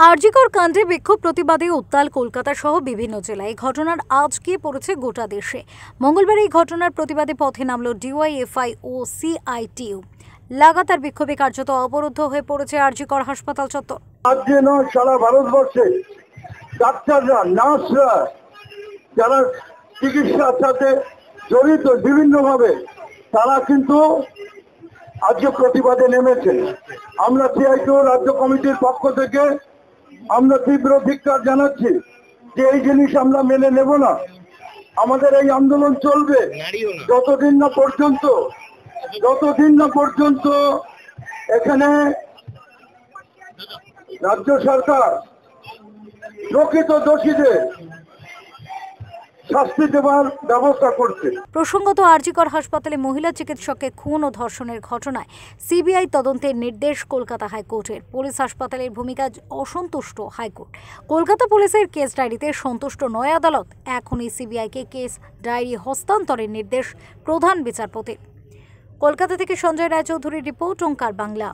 আরজিকর কাণ্ডে বিক্ষোভ প্রতিবাদে উত্তাল কলকাতা সহ বিভিন্ন জেলায় ঘটনার আজ গিয়ে পড়েছে গোটা দেশে। মঙ্গলবার এই ঘটনার প্রতিবাদে পথে নামল ডিওয়াইএফআই ও সিআইটিইউ। লাগাতার বিক্ষোভে কার্যত অবরুদ্ধ হয়ে পড়েছে আরজিকর হাসপাতাল চত্বর। রাজ্যে নয়, সারা ভারতবর্ষে ডাক্তাররা, নার্সরা যারা চিকিৎসার সাথে জড়িত বিভিন্নভাবে তারা কিন্তু আজকে প্রতিবাদে নেমেছে। আমরা সিআইটিইউ রাজ্য কমিটির পক্ষ থেকে আমরা তীব্র ধিক্কার জানাচ্ছি যে এই জিনিস আমরা মেনে নেব না। আমাদের এই আন্দোলন চলবে যতদিন না পর্যন্ত এখানে রাজ্য সরকার প্রকৃত দোষীদের শাস্তি দেওয়ার ব্যবস্থা করছে। প্রসঙ্গত আরজিকর হাসপাতালে মহিলা চিকিৎসককে খুন ও ধর্ষণের ঘটনায় সিবিআই তদন্তের নির্দেশ কলকাতা হাইকোর্টের। পুলিশ হাসপাতালের ভূমিকায় অসন্তুষ্ট হাইকোর্ট। কলকাতা পুলিশের কেস ডায়েরিতে সন্তুষ্ট নয় আদালত। এখনই সিবিআইকে কেস ডায়েরি হস্তান্তরের নির্দেশ প্রধান বিচারপতির। কলকাতা থেকে সঞ্জয় রায়চৌধুরীর রিপোর্ট, ওঙ্কার বাংলা।